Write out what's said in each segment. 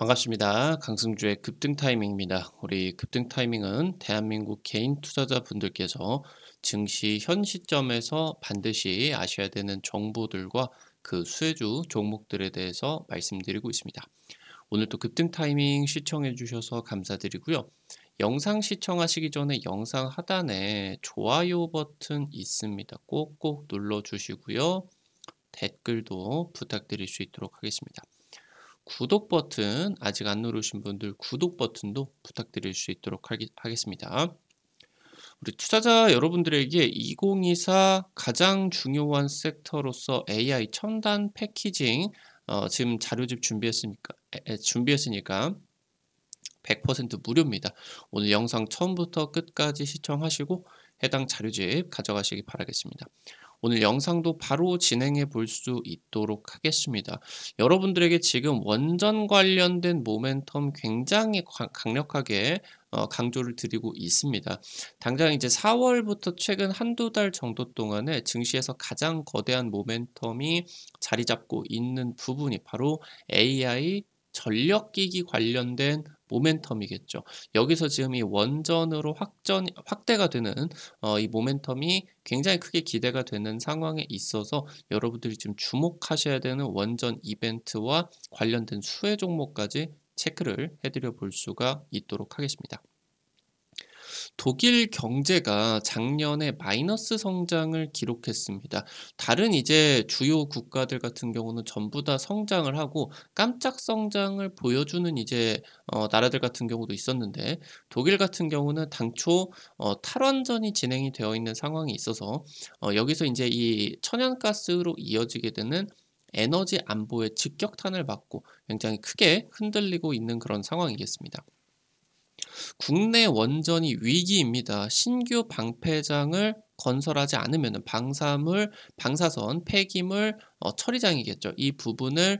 반갑습니다. 강승주의 급등 타이밍입니다. 우리 급등 타이밍은 대한민국 개인 투자자분들께서 증시 현 시점에서 반드시 아셔야 되는 정보들과 그 수혜주 종목들에 대해서 말씀드리고 있습니다. 오늘도 급등 타이밍 시청해 주셔서 감사드리고요. 영상 시청하시기 전에 영상 하단에 좋아요 버튼 있습니다. 꼭꼭 눌러 주시고요. 댓글도 부탁드릴 수 있도록 하겠습니다. 구독 버튼 아직 안 누르신 분들 구독 버튼도 부탁드릴 수 있도록 하겠습니다. 우리 투자자 여러분들에게 2024 가장 중요한 섹터로서 AI 첨단 패키징 지금 자료집 준비했으니까 100% 무료입니다. 오늘 영상 처음부터 끝까지 시청하시고 해당 자료집 가져가시기 바라겠습니다. 오늘 영상도 바로 진행해 볼 수 있도록 하겠습니다. 여러분들에게 지금 원전 관련된 모멘텀 굉장히 강력하게 강조를 드리고 있습니다. 당장 이제 4월부터 최근 한두 달 정도 동안에 증시에서 가장 거대한 모멘텀이 자리 잡고 있는 부분이 바로 AI 전력기기 관련된 모멘텀이겠죠. 여기서 지금 이 원전으로 확대가 되는 이 모멘텀이 굉장히 크게 기대가 되는 상황에 있어서 여러분들이 지금 주목하셔야 되는 원전 이벤트와 관련된 수혜 종목까지 체크를 해드려 볼 수가 있도록 하겠습니다. 독일 경제가 작년에 마이너스 성장을 기록했습니다. 다른 이제 주요 국가들 같은 경우는 전부 다 성장을 하고 깜짝 성장을 보여주는 이제 나라들 같은 경우도 있었는데 독일 같은 경우는 당초 탈원전이 진행이 되어 있는 상황이 있어서 여기서 이제 이 천연가스로 이어지게 되는 에너지 안보의 직격탄을 맞고 굉장히 크게 흔들리고 있는 그런 상황이겠습니다. 국내 원전이 위기입니다. 신규 방패장을 건설하지 않으면 방사선, 폐기물 처리장이겠죠. 이 부분을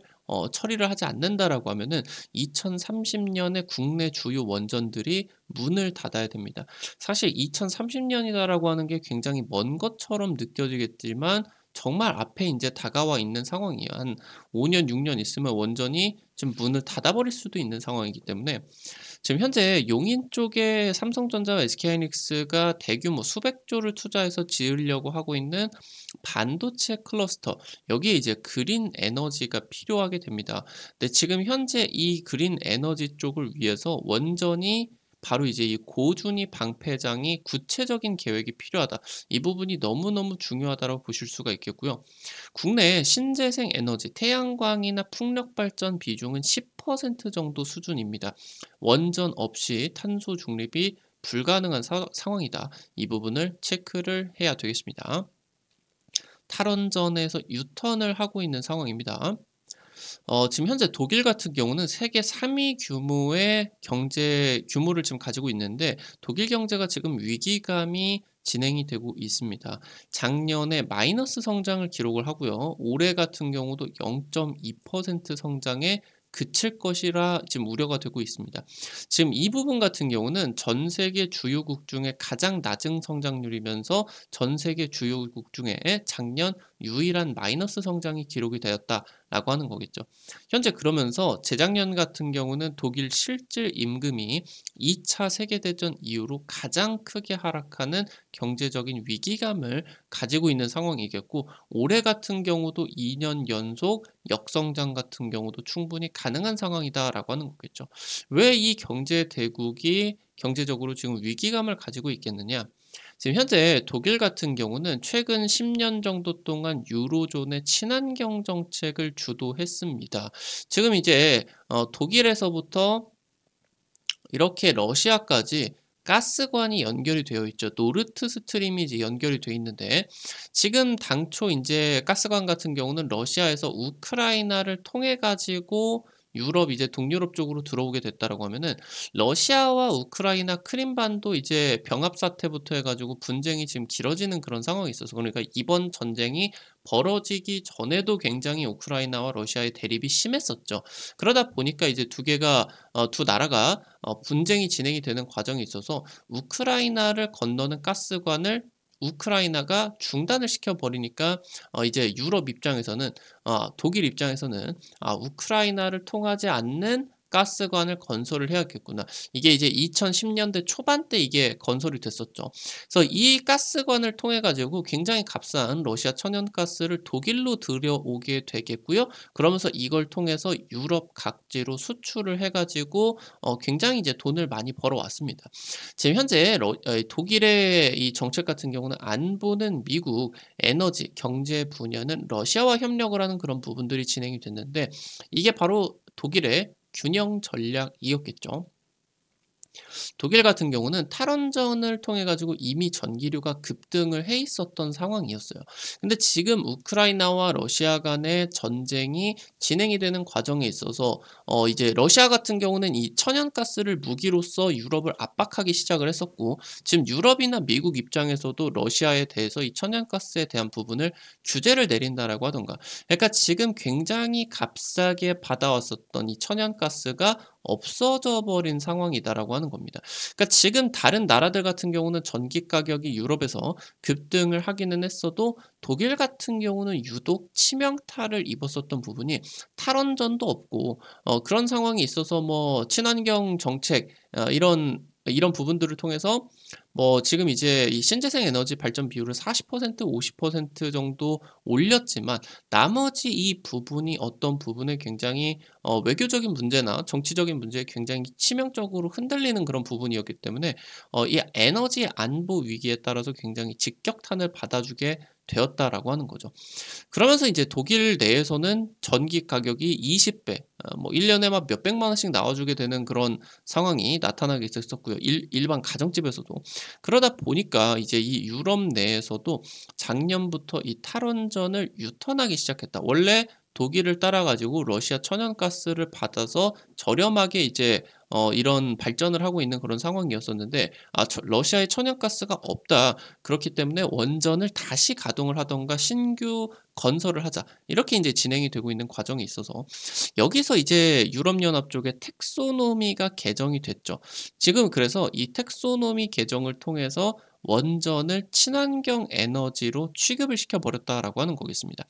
처리를 하지 않는다라고 하면은 2030년에 국내 주요 원전들이 문을 닫아야 됩니다. 사실 2030년이다라고 하는 게 굉장히 먼 것처럼 느껴지겠지만 정말 앞에 이제 다가와 있는 상황이에요. 한 5년, 6년 있으면 원전이 지금 문을 닫아버릴 수도 있는 상황이기 때문에 지금 현재 용인 쪽에 삼성전자와 SK하이닉스가 대규모 수백조를 투자해서 지으려고 하고 있는 반도체 클러스터, 여기에 이제 그린 에너지가 필요하게 됩니다. 근데 지금 현재 이 그린 에너지 쪽을 위해서 원전이 바로 이제 이 고준위 방패장이 구체적인 계획이 필요하다. 이 부분이 너무너무 중요하다고 보실 수가 있겠고요. 국내 신재생 에너지, 태양광이나 풍력 발전 비중은 10% 정도 수준입니다. 원전 없이 탄소 중립이 불가능한 상황이다. 이 부분을 체크를 해야 되겠습니다. 탈원전에서 유턴을 하고 있는 상황입니다. 지금 현재 독일 같은 경우는 세계 3위 규모의 경제 규모를 지금 가지고 있는데 독일 경제가 지금 위기감이 진행이 되고 있습니다. 작년에 마이너스 성장을 기록을 하고요. 올해 같은 경우도 0.2% 성장에 그칠 것이라 지금 우려가 되고 있습니다. 지금 이 부분 같은 경우는 전 세계 주요국 중에 가장 낮은 성장률이면서 전 세계 주요국 중에 작년 유일한 마이너스 성장이 기록이 되었다라고 하는 거겠죠. 현재 그러면서 재작년 같은 경우는 독일 실질 임금이 2차 세계대전 이후로 가장 크게 하락하는 경제적인 위기감을 가지고 있는 상황이겠고 올해 같은 경우도 2년 연속 역성장 같은 경우도 충분히 가능한 상황이다라고 하는 거겠죠. 왜 이 경제 대국이 경제적으로 지금 위기감을 가지고 있겠느냐? 지금 현재 독일 같은 경우는 최근 10년 정도 동안 유로존의 친환경 정책을 주도했습니다. 지금 이제 독일에서부터 이렇게 러시아까지 가스관이 연결이 되어 있죠. 노르트 스트림이 이제 연결이 되어 있는데 지금 당초 이제 가스관 같은 경우는 러시아에서 우크라이나를 통해 가지고 유럽 이제 동유럽 쪽으로 들어오게 됐다라고 하면은 러시아와 우크라이나 크림반도 이제 병합 사태부터 해가지고 분쟁이 지금 길어지는 그런 상황이 있어서 그러니까 이번 전쟁이 벌어지기 전에도 굉장히 우크라이나와 러시아의 대립이 심했었죠. 그러다 보니까 이제 두 나라가 분쟁이 진행이 되는 과정에 있어서 우크라이나를 건너는 가스관을 우크라이나가 중단을 시켜버리니까 이제 유럽 입장에서는 독일 입장에서는 우크라이나를 통하지 않는 가스관을 건설을 해야겠구나. 이게 이제 2010년대 초반때 이게 건설이 됐었죠. 그래서 이 가스관을 통해 가지고 굉장히 값싼 러시아 천연가스를 독일로 들여오게 되겠고요. 그러면서 이걸 통해서 유럽 각지로 수출을 해 가지고 굉장히 이제 돈을 많이 벌어왔습니다. 지금 현재 독일의 이 정책 같은 경우는 안보는 미국, 에너지, 경제 분야는 러시아와 협력을 하는 그런 부분들이 진행이 됐는데 이게 바로 독일의 균형 전략이었겠죠. 독일 같은 경우는 탈원전을 통해 가지고 이미 전기료가 급등을 해 있었던 상황이었어요. 근데 지금 우크라이나와 러시아 간의 전쟁이 진행이 되는 과정에 있어서 이제 러시아 같은 경우는 이 천연가스를 무기로서 유럽을 압박하기 시작을 했었고 지금 유럽이나 미국 입장에서도 러시아에 대해서 이 천연가스에 대한 부분을 규제를 내린다라고 하던가. 그러니까 지금 굉장히 값싸게 받아왔었던 이 천연가스가 없어져 버린 상황이다라고 하는 겁니다. 그러니까 지금 다른 나라들 같은 경우는 전기 가격이 유럽에서 급등을 하기는 했어도 독일 같은 경우는 유독 치명타를 입었었던 부분이 탈원전도 없고 그런 상황이 있어서 뭐 친환경 정책 이런 부분들을 통해서 뭐 지금 이제 이 신재생 에너지 발전 비율을 40% 50% 정도 올렸지만 나머지 이 부분이 어떤 부분에 굉장히 외교적인 문제나 정치적인 문제에 굉장히 치명적으로 흔들리는 그런 부분이었기 때문에 이 에너지 안보 위기에 따라서 굉장히 직격탄을 받아주게 되었다라고 하는 거죠. 그러면서 이제 독일 내에서는 전기 가격이 20배 뭐 1 년에 막 몇백만 원씩 나와 주게 되는 그런 상황이 나타나게 됐었고요. 일반 가정집에서도. 그러다 보니까 이제 이 유럽 내에서도 작년부터 이 탈원전을 유턴하기 시작했다. 원래 독일을 따라 가지고 러시아 천연가스를 받아서 저렴하게 이제 이런 발전을 하고 있는 그런 상황이었었는데 러시아에 천연가스가 없다. 그렇기 때문에 원전을 다시 가동을 하던가 신규 건설을 하자. 이렇게 이제 진행이 되고 있는 과정이 있어서 여기서 이제 유럽연합 쪽에 텍소노미가 개정이 됐죠. 지금 그래서 이 텍소노미 개정을 통해서 원전을 친환경 에너지로 취급을 시켜 버렸다라고 하는 거겠습니다.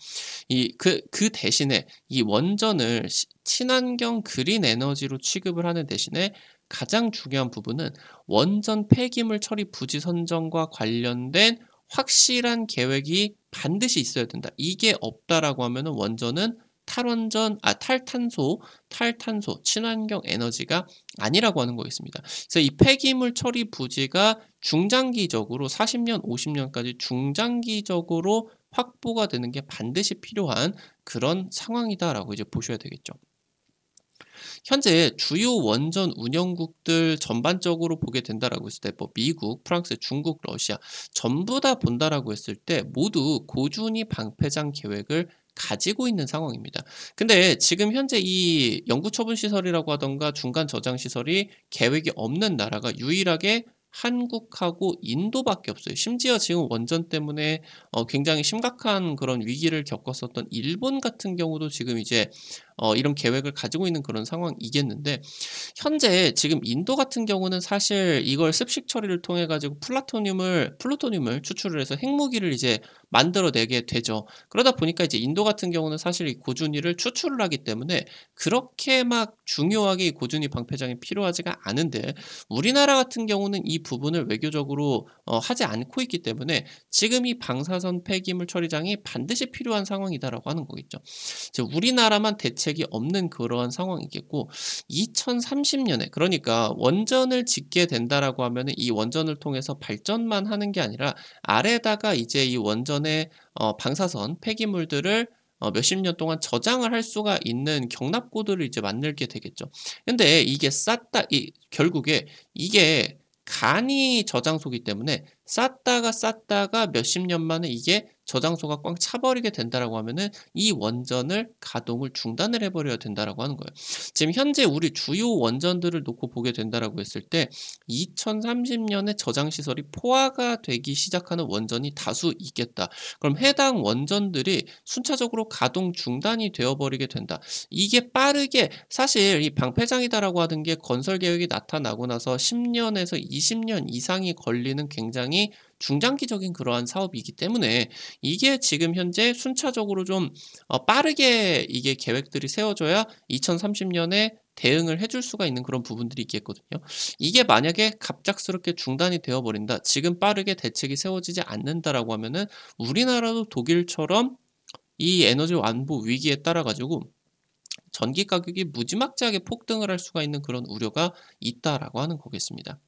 그 대신에 이 원전을 친환경 그린 에너지로 취급을 하는 대신에 가장 중요한 부분은 원전 폐기물 처리 부지 선정과 관련된 확실한 계획이 반드시 있어야 된다. 이게 없다라고 하면은 원전은 탈탄소, 친환경 에너지가 아니라고 하는 거겠습니다. 그래서 이 폐기물 처리 부지가 중장기적으로 40년, 50년까지 중장기적으로 확보가 되는 게 반드시 필요한 그런 상황이다라고 이제 보셔야 되겠죠. 현재 주요 원전 운영국들 전반적으로 보게 된다라고 했을 때 뭐 미국, 프랑스, 중국, 러시아 전부 다 본다라고 했을 때 모두 고준위 방패장 계획을 가지고 있는 상황입니다. 근데 지금 현재 이 영구 처분 시설이라고 하던가 중간 저장 시설이 계획이 없는 나라가 유일하게 한국하고 인도밖에 없어요. 심지어 지금 원전 때문에 굉장히 심각한 그런 위기를 겪었었던 일본 같은 경우도 지금 이제 이런 계획을 가지고 있는 그런 상황이겠는데 현재 지금 인도 같은 경우는 사실 이걸 습식 처리를 통해 가지고 플루토늄을 추출을 해서 핵무기를 이제 만들어내게 되죠. 그러다 보니까 이제 인도 같은 경우는 사실 이 고준위를 추출을 하기 때문에 그렇게 막 중요하게 이 고준위 방패장이 필요하지가 않은데 우리나라 같은 경우는 이 부분을 외교적으로 하지 않고 있기 때문에 지금 이 방사선 폐기물 처리장이 반드시 필요한 상황이다라고 하는 거겠죠. 즉 우리나라만 대책이 없는 그러한 상황이겠고 2030년에 그러니까 원전을 짓게 된다라고 하면은 이 원전을 통해서 발전만 하는 게 아니라 아래다가 이제 이 원전의 방사선 폐기물들을 몇십 년 동안 저장을 할 수가 있는 경납고들을 이제 만들게 되겠죠. 근데 이게 결국에 이게 간이 저장소이기 때문에 쌓다가 몇십 년 만에 이게 저장소가 꽉 차버리게 된다라고 하면은 이 원전을 가동을 중단을 해버려야 된다라고 하는 거예요. 지금 현재 우리 주요 원전들을 놓고 보게 된다라고 했을 때 2030년에 저장 시설이 포화가 되기 시작하는 원전이 다수 있겠다. 그럼 해당 원전들이 순차적으로 가동 중단이 되어버리게 된다. 이게 빠르게 사실 이 방패장이다라고 하는 게 건설 계획이 나타나고 나서 10년에서 20년 이상이 걸리는 굉장히 중장기적인 그러한 사업이기 때문에 이게 지금 현재 순차적으로 좀 빠르게 이게 계획들이 세워져야 2030년에 대응을 해줄 수가 있는 그런 부분들이 있겠거든요. 이게 만약에 갑작스럽게 중단이 되어 버린다. 지금 빠르게 대책이 세워지지 않는다라고 하면은 우리나라도 독일처럼 이 에너지 완보 위기에 따라 가지고 전기 가격이 무지막지하게 폭등을 할 수가 있는 그런 우려가 있다라고 하는 거겠습니다.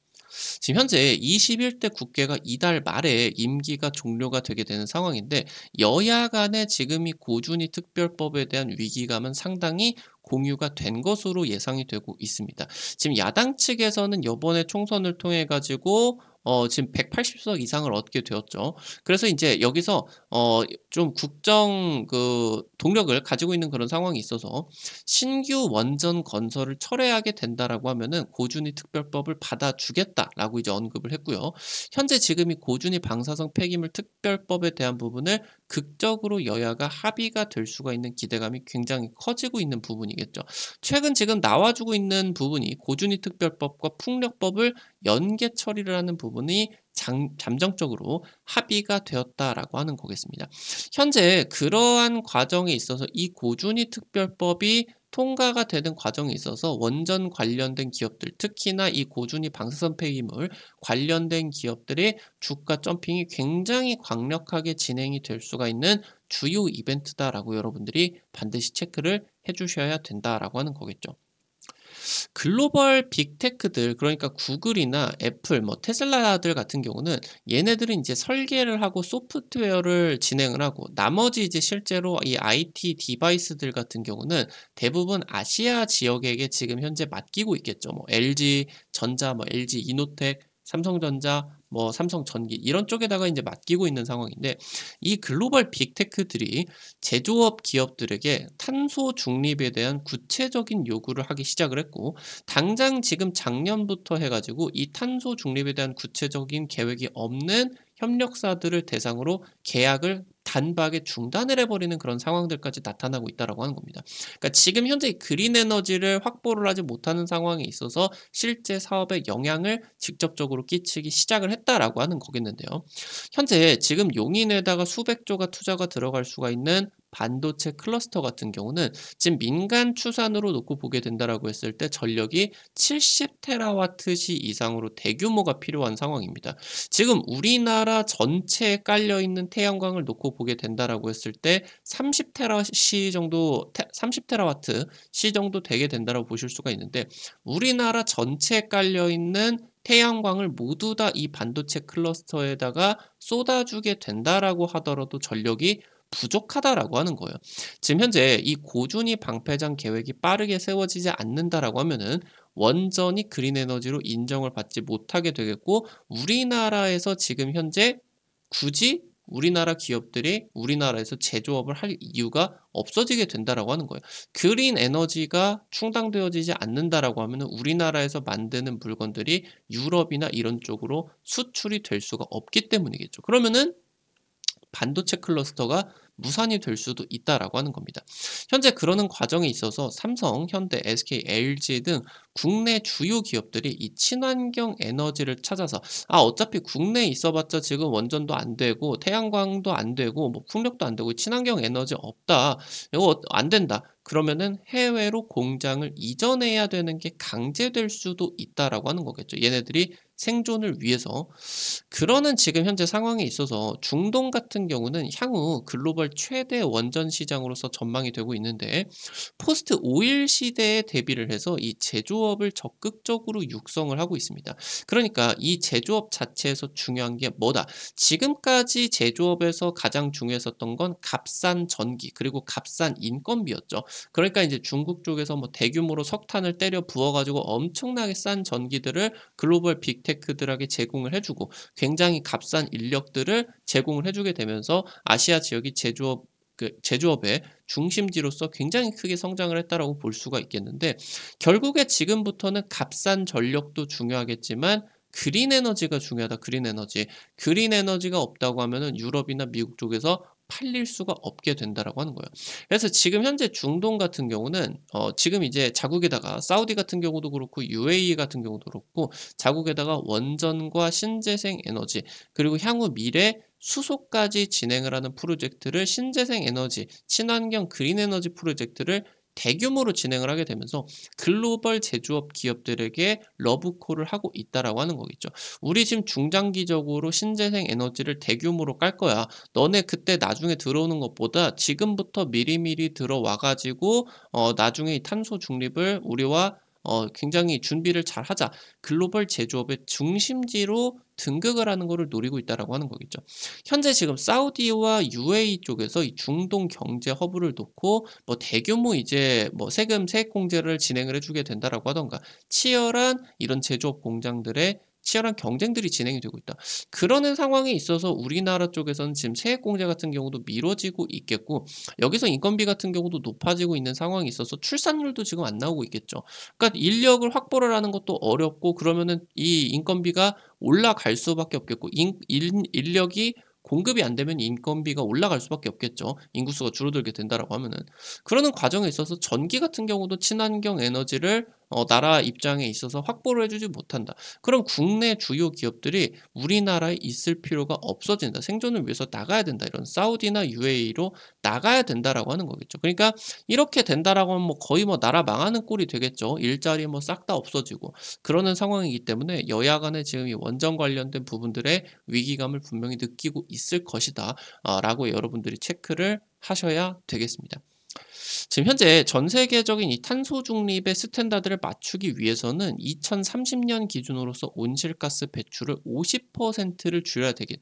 지금 현재 21대 국회가 이달 말에 임기가 종료가 되게 되는 상황인데 여야 간에 지금 이 고준위 특별법에 대한 위기감은 상당히 공유가 된 것으로 예상이 되고 있습니다. 지금 야당 측에서는 이번에 총선을 통해 가지고 지금 180석 이상을 얻게 되었죠. 그래서 이제 여기서 좀 국정 동력을 가지고 있는 그런 상황이 있어서 신규 원전 건설을 철회하게 된다라고 하면은 고준위 특별법을 받아주겠다라고 이제 언급을 했고요. 현재 지금 이 고준위 방사성 폐기물 특별법에 대한 부분을 극적으로 여야가 합의가 될 수가 있는 기대감이 굉장히 커지고 있는 부분이겠죠. 최근 지금 나와주고 있는 부분이 고준위 특별법과 풍력법을 연계 처리를 하는 부분이 잠정적으로 합의가 되었다라고 하는 거겠습니다. 현재 그러한 과정에 있어서 이 고준위 특별법이 통과가 되는 과정에 있어서 원전 관련된 기업들, 특히나 이 고준위 방사선 폐기물 관련된 기업들의 주가 점핑이 굉장히 강력하게 진행이 될 수가 있는 주요 이벤트다라고 여러분들이 반드시 체크를 해주셔야 된다라고 하는 거겠죠. 글로벌 빅테크들, 그러니까 구글이나 애플, 뭐 테슬라들 같은 경우는 얘네들은 이제 설계를 하고 소프트웨어를 진행을 하고 나머지 이제 실제로 이 IT 디바이스들 같은 경우는 대부분 아시아 지역에게 지금 현재 맡기고 있겠죠. 뭐 LG 전자, 뭐 LG 이노텍, 삼성전자, 뭐 삼성전기 이런 쪽에다가 이제 맡기고 있는 상황인데 이 글로벌 빅테크들이 제조업 기업들에게 탄소 중립에 대한 구체적인 요구를 하기 시작을 했고 당장 지금 작년부터 해가지고 이 탄소 중립에 대한 구체적인 계획이 없는 협력사들을 대상으로 계약을 단박에 중단을 해버리는 그런 상황들까지 나타나고 있다라고 하는 겁니다. 그러니까 지금 현재 그린 에너지를 확보를 하지 못하는 상황에 있어서 실제 사업에 영향을 직접적으로 끼치기 시작을 했다라고 하는 거겠는데요. 현재 지금 용인에다가 수백조가 투자가 들어갈 수가 있는 반도체 클러스터 같은 경우는 지금 민간 추산으로 놓고 보게 된다라고 했을 때 전력이 70테라와트시 이상으로 대규모가 필요한 상황입니다. 지금 우리나라 전체에 깔려 있는 태양광을 놓고 보게 된다라고 했을 때 30테라시 정도 30테라와트 시 정도 되게 된다라고 보실 수가 있는데 우리나라 전체에 깔려 있는 태양광을 모두 다 이 반도체 클러스터에다가 쏟아주게 된다라고 하더라도 전력이 부족하다라고 하는 거예요. 지금 현재 이 고준위 방패장 계획이 빠르게 세워지지 않는다라고 하면은 원전이 그린 에너지로 인정을 받지 못하게 되겠고 우리나라에서 지금 현재 굳이 우리나라 기업들이 우리나라에서 제조업을 할 이유가 없어지게 된다라고 하는 거예요. 그린 에너지가 충당되어지지 않는다라고 하면은 우리나라에서 만드는 물건들이 유럽이나 이런 쪽으로 수출이 될 수가 없기 때문이겠죠. 그러면은 반도체 클러스터가 무산이 될 수도 있다라고 하는 겁니다. 현재 그러는 과정에 있어서 삼성, 현대, SK, LG 등 국내 주요 기업들이 이 친환경 에너지를 찾아서 어차피 국내에 있어봤자 지금 원전도 안 되고 태양광도 안 되고 뭐 풍력도 안 되고 친환경 에너지 없다. 이거 안 된다. 그러면은 해외로 공장을 이전해야 되는 게 강제될 수도 있다라고 하는 거겠죠. 얘네들이 생존을 위해서. 그러는 지금 현재 상황에 있어서 중동 같은 경우는 향후 글로벌 최대 원전 시장으로서 전망이 되고 있는데 포스트 오일 시대에 대비를 해서 이 제조업을 적극적으로 육성을 하고 있습니다. 그러니까 이 제조업 자체에서 중요한 게 뭐다? 지금까지 제조업에서 가장 중요했었던 건 값싼 전기 그리고 값싼 인건비였죠. 그러니까 이제 중국 쪽에서 뭐 대규모로 석탄을 때려 부어가지고 엄청나게 싼 전기들을 글로벌 빅테크들에게 제공을 해주고 굉장히 값싼 인력들을 제공을 해주게 되면서 아시아 지역이 제조업의 중심지로서 굉장히 크게 성장을 했다라고 볼 수가 있겠는데 결국에 지금부터는 값싼 전력도 중요하겠지만 그린 에너지가 중요하다. 그린 에너지. 그린 에너지가 없다고 하면은 유럽이나 미국 쪽에서 팔릴 수가 없게 된다라고 하는 거예요. 그래서 지금 현재 중동 같은 경우는 지금 이제 자국에다가 사우디 같은 경우도 그렇고 UAE 같은 경우도 그렇고 자국에다가 원전과 신재생 에너지 그리고 향후 미래 수소까지 진행을 하는 프로젝트를 신재생 에너지, 친환경 그린 에너지 프로젝트를 대규모로 진행을 하게 되면서 글로벌 제조업 기업들에게 러브콜을 하고 있다라고 하는 거겠죠. "우리 지금 중장기적으로 신재생 에너지를 대규모로 깔 거야. 너네 그때 나중에 들어오는 것보다 지금부터 미리미리 들어와 가지고 나중에 이 탄소 중립을 우리와 굉장히 준비를 잘하자." 글로벌 제조업의 중심지로 등극을 하는 거를 노리고 있다라고 하는 거겠죠. 현재 지금 사우디와 UAE 쪽에서 이 중동 경제 허브를 놓고 뭐 대규모 이제 뭐 세액 공제를 진행을 해 주게 된다라고 하던가 치열한 이런 제조업 공장들의 치열한 경쟁들이 진행이 되고 있다. 그러는 상황에 있어서 우리나라 쪽에서는 지금 세액 공제 같은 경우도 미뤄지고 있겠고, 여기서 인건비 같은 경우도 높아지고 있는 상황이 있어서 출산율도 지금 안 나오고 있겠죠. 그러니까 인력을 확보를 하는 것도 어렵고, 그러면은 이 인건비가 올라갈 수밖에 없겠고, 인력이 공급이 안 되면 인건비가 올라갈 수밖에 없겠죠. 인구수가 줄어들게 된다라고 하면은. 그러는 과정에 있어서 전기 같은 경우도 친환경 에너지를 나라 입장에 있어서 확보를 해 주지 못한다. 그럼 국내 주요 기업들이 우리나라에 있을 필요가 없어진다. 생존을 위해서 나가야 된다. 이런 사우디나 UAE로 나가야 된다라고 하는 거겠죠. 그러니까 이렇게 된다라고 하면 뭐 거의 뭐 나라 망하는 꼴이 되겠죠. 일자리 뭐 싹 다 없어지고 그러는 상황이기 때문에 여야 간에 지금 이 원전 관련된 부분들의 위기감을 분명히 느끼고 있을 것이다. 라고 여러분들이 체크를 하셔야 되겠습니다. 지금 현재 전 세계적인 이 탄소 중립의 스탠다드를 맞추기 위해서는 2030년 기준으로서 온실가스 배출을 50%를 줄여야 되게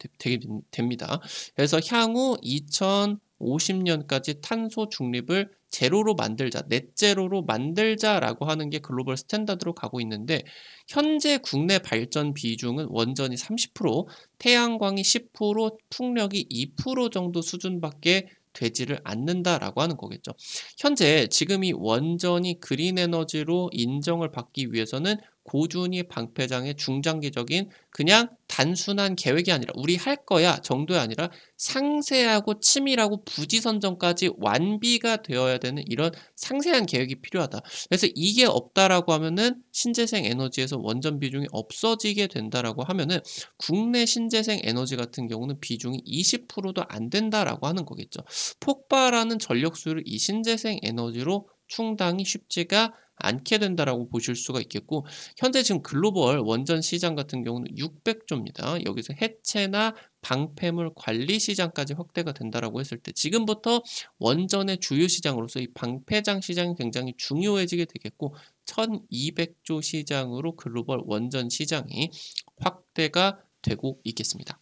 됩니다. 그래서 향후 2050년까지 탄소 중립을 제로로 만들자, 넷제로로 만들자라고 하는 게 글로벌 스탠다드로 가고 있는데, 현재 국내 발전 비중은 원전이 30%, 태양광이 10%, 풍력이 2% 정도 수준밖에 되지를 않는다라고 하는 거겠죠. 현재 지금 이 원전이 그린 에너지로 인정을 받기 위해서는 고준위 방패장의 중장기적인 그냥 단순한 계획이 아니라 우리 할 거야 정도가 아니라 상세하고 치밀하고 부지 선정까지 완비가 되어야 되는 이런 상세한 계획이 필요하다. 그래서 이게 없다라고 하면은 신재생 에너지에서 원전 비중이 없어지게 된다라고 하면은 국내 신재생 에너지 같은 경우는 비중이 20%도 안 된다라고 하는 거겠죠. 폭발하는 전력 수요를 이 신재생 에너지로 충당이 쉽지가 않게 된다라고 보실 수가 있겠고, 현재 지금 글로벌 원전 시장 같은 경우는 600조입니다. 여기서 해체나 방패물 관리 시장까지 확대가 된다라고 했을 때 지금부터 원전의 주요 시장으로서 이 방패장 시장이 굉장히 중요해지게 되겠고, 1200조 시장으로 글로벌 원전 시장이 확대가 되고 있겠습니다.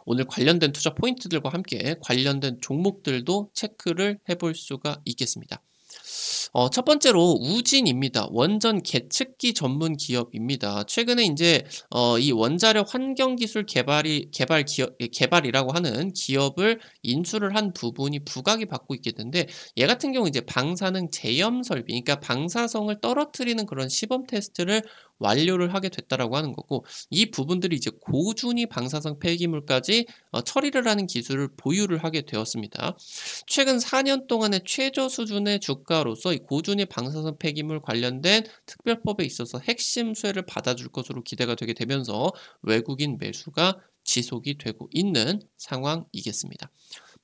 오늘 관련된 투자 포인트들과 함께 관련된 종목들도 체크를 해볼 수가 있겠습니다. 첫 번째로 우진입니다. 원전 계측기 전문 기업입니다. 최근에 이제 이 원자력 환경 기술 개발이라고 하는 기업을 인수를 한 부분이 부각이 받고 있게 되는데, 얘 같은 경우 이제 방사능 제염 설비, 그러니까 방사성을 떨어뜨리는 그런 시범 테스트를 완료를 하게 됐다라고 하는 거고, 이 부분들이 이제 고준위 방사성 폐기물까지 처리를 하는 기술을 보유를 하게 되었습니다. 최근 4년 동안의 최저 수준의 주가로서 이 고준위 방사성 폐기물 관련된 특별법에 있어서 핵심 수혜를 받아줄 것으로 기대가 되게 되면서 외국인 매수가 지속이 되고 있는 상황이겠습니다.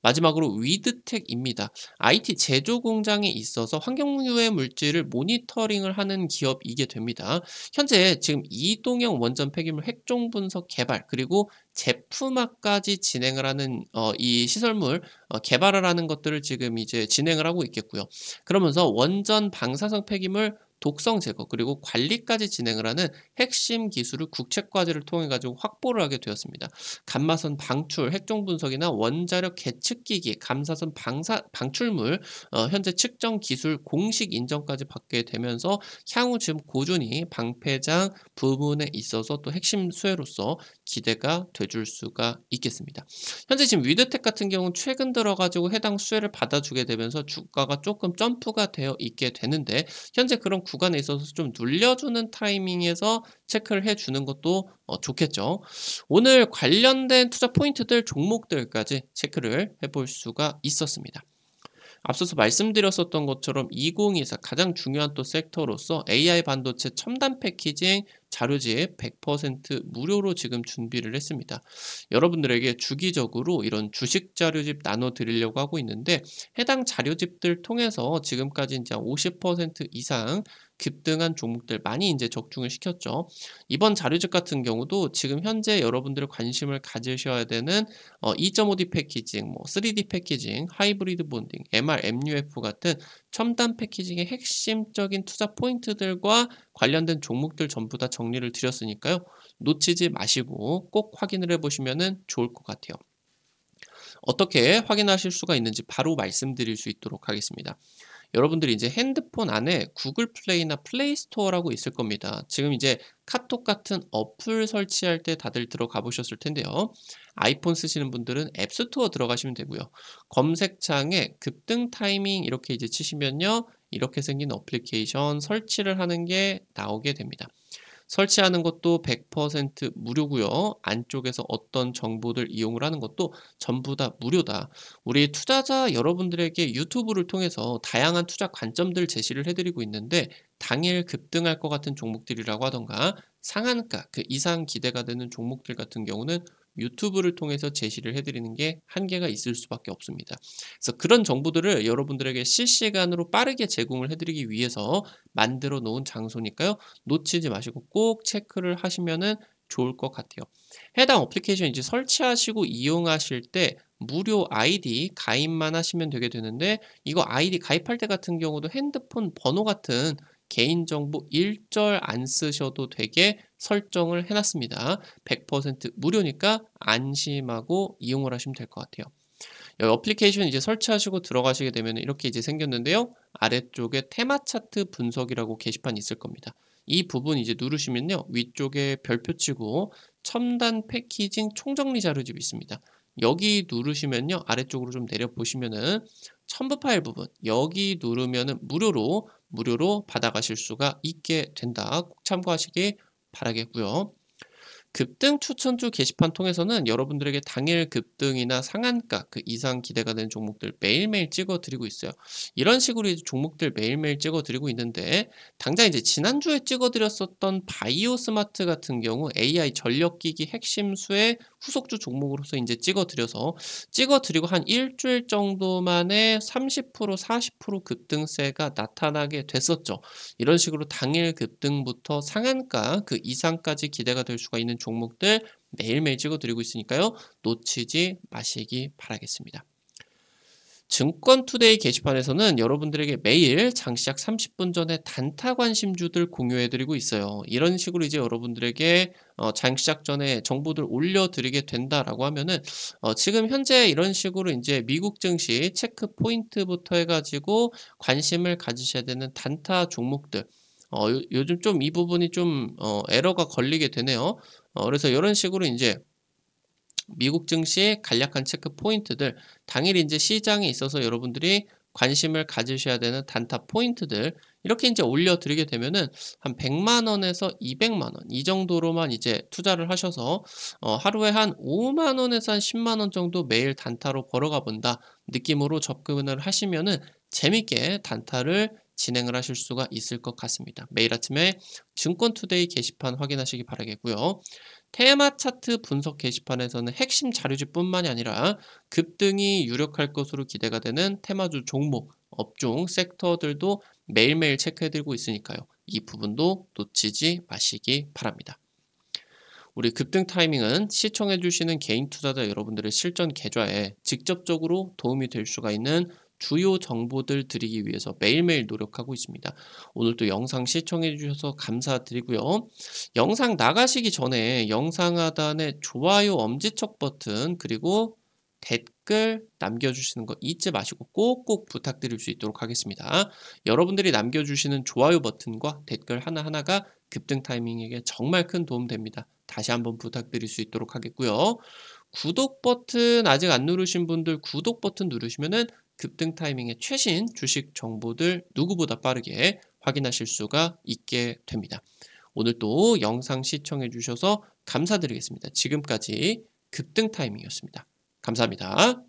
마지막으로 위드텍입니다. IT 제조 공장에 있어서 환경유해 물질을 모니터링을 하는 기업이게 됩니다. 현재 지금 이동형 원전 폐기물 핵종 분석 개발, 그리고 제품화까지 진행을 하는 이 시설물 개발을 하는 것들을 지금 이제 진행을 하고 있겠고요. 그러면서 원전 방사성 폐기물 독성 제거 그리고 관리까지 진행을 하는 핵심 기술을 국책과제를 통해 가지고 확보를 하게 되었습니다. 감마선 방출, 핵종 분석이나 원자력 계측기기, 감사선 방출물 현재 측정 기술 공식 인정까지 받게 되면서 향후 지금 고준위 방패장 부분에 있어서 또 핵심 수혜로서 기대가 돼줄 수가 있겠습니다. 현재 지금 위드텍 같은 경우는 최근 들어가지고 해당 수혜를 받아주게 되면서 주가가 조금 점프가 되어 있게 되는데, 현재 그런 구간에 있어서 좀 눌려주는 타이밍에서 체크를 해주는 것도 좋겠죠. 오늘 관련된 투자 포인트들, 종목들까지 체크를 해볼 수가 있었습니다. 앞서서 말씀드렸었던 것처럼 2024 가장 중요한 또 섹터로서 AI 반도체 첨단 패키징 자료집 100% 무료로 지금 준비를 했습니다. 여러분들에게 주기적으로 이런 주식 자료집 나눠 드리려고 하고 있는데 해당 자료집들 통해서 지금까지 이제 50% 이상 급등한 종목들 많이 이제 적중을 시켰죠. 이번 자료집 같은 경우도 지금 현재 여러분들의 관심을 가지셔야 되는 2.5D 패키징, 뭐 3D 패키징, 하이브리드 본딩, MR, MUF 같은 첨단 패키징의 핵심적인 투자 포인트들과 관련된 종목들 전부 다 정리를 드렸으니까요. 놓치지 마시고 꼭 확인을 해보시면 좋을 것 같아요. 어떻게 확인하실 수가 있는지 바로 말씀드릴 수 있도록 하겠습니다. 여러분들이 이제 핸드폰 안에 구글 플레이나 플레이 스토어라고 있을 겁니다. 지금 이제 카톡 같은 어플 설치할 때 다들 들어가 보셨을 텐데요. 아이폰 쓰시는 분들은 앱스토어 들어가시면 되고요. 검색창에 급등 타이밍 이렇게 이제 치시면요. 이렇게 생긴 어플리케이션 설치를 하는 게 나오게 됩니다. 설치하는 것도 100% 무료고요. 안쪽에서 어떤 정보들 이용을 하는 것도 전부 다 무료다. 우리 투자자 여러분들에게 유튜브를 통해서 다양한 투자 관점들 제시를 해드리고 있는데 당일 급등할 것 같은 종목들이라고 하던가 상한가 그 이상 기대가 되는 종목들 같은 경우는 유튜브를 통해서 제시를 해드리는 게 한계가 있을 수밖에 없습니다. 그래서 그런 정보들을 여러분들에게 실시간으로 빠르게 제공을 해드리기 위해서 만들어 놓은 장소니까요. 놓치지 마시고 꼭 체크를 하시면은 좋을 것 같아요. 해당 어플리케이션 이제 설치하시고 이용하실 때 무료 아이디 가입만 하시면 되게 되는데 이거 아이디 가입할 때 같은 경우도 핸드폰 번호 같은 개인정보 일절 안 쓰셔도 되게 설정을 해놨습니다. 100% 무료니까 안심하고 이용을 하시면 될 것 같아요. 여기 어플리케이션 이제 설치하시고 들어가시게 되면 이렇게 이제 생겼는데요. 아래쪽에 테마 차트 분석이라고 게시판이 있을 겁니다. 이 부분 이제 누르시면요. 위쪽에 별표 치고 첨단 패키징 총정리 자료집이 있습니다. 여기 누르시면요. 아래쪽으로 좀 내려 보시면은 첨부 파일 부분 여기 누르면은 무료로 받아가실 수가 있게 된다. 꼭 참고하시기 바라겠고요. 급등 추천주 게시판 통해서는 여러분들에게 당일 급등이나 상한가 그 이상 기대가 되는 종목들 매일매일 찍어 드리고 있어요. 이런 식으로 이제 종목들 매일매일 찍어 드리고 있는데 당장 이제 지난주에 찍어 드렸었던 바이오 스마트 같은 경우 AI 전력기기 핵심수의 후속주 종목으로서 이제 찍어 드리고 한 일주일 정도 만에 30% 40% 급등세가 나타나게 됐었죠. 이런 식으로 당일 급등부터 상한가 그 이상까지 기대가 될 수가 있는 종목들 매일매일 찍어드리고 있으니까요. 놓치지 마시기 바라겠습니다. 증권투데이 게시판에서는 여러분들에게 매일 장시작 30분 전에 단타 관심주들 공유해드리고 있어요. 이런 식으로 이제 여러분들에게 장시작 전에 정보들 올려드리게 된다라고 하면은 지금 현재 이런 식으로 이제 미국 증시 체크 포인트부터 해가지고 관심을 가지셔야 되는 단타 종목들 요즘 좀 이 부분이 좀 에러가 걸리게 되네요. 그래서 이런 식으로 이제 미국 증시의 간략한 체크 포인트들, 당일 이제 시장에 있어서 여러분들이 관심을 가지셔야 되는 단타 포인트들, 이렇게 이제 올려드리게 되면은 한 100만 원에서 200만 원, 이 정도로만 이제 투자를 하셔서, 하루에 한 5만 원에서 한 10만 원 정도 매일 단타로 벌어가 본다 느낌으로 접근을 하시면은 재밌게 단타를 진행을 하실 수가 있을 것 같습니다. 매일 아침에 증권투데이 게시판 확인하시기 바라겠고요. 테마 차트 분석 게시판에서는 핵심 자료집뿐만이 아니라 급등이 유력할 것으로 기대가 되는 테마주 종목, 업종, 섹터들도 매일매일 체크해드리고 있으니까요. 이 부분도 놓치지 마시기 바랍니다. 우리 급등 타이밍은 시청해주시는 개인 투자자 여러분들의 실전 계좌에 직접적으로 도움이 될 수가 있는 주요 정보들 드리기 위해서 매일매일 노력하고 있습니다. 오늘도 영상 시청해 주셔서 감사드리고요. 영상 나가시기 전에 영상 하단에 좋아요 엄지척 버튼 그리고 댓글 남겨주시는 거 잊지 마시고 꼭꼭 부탁드릴 수 있도록 하겠습니다. 여러분들이 남겨주시는 좋아요 버튼과 댓글 하나하나가 급등 타이밍에게 정말 큰 도움 됩니다. 다시 한번 부탁드릴 수 있도록 하겠고요. 구독 버튼 아직 안 누르신 분들 구독 버튼 누르시면은 급등 타이밍의 최신 주식 정보들 누구보다 빠르게 확인하실 수가 있게 됩니다. 오늘 또 영상 시청해 주셔서 감사드리겠습니다. 지금까지 급등 타이밍이었습니다. 감사합니다.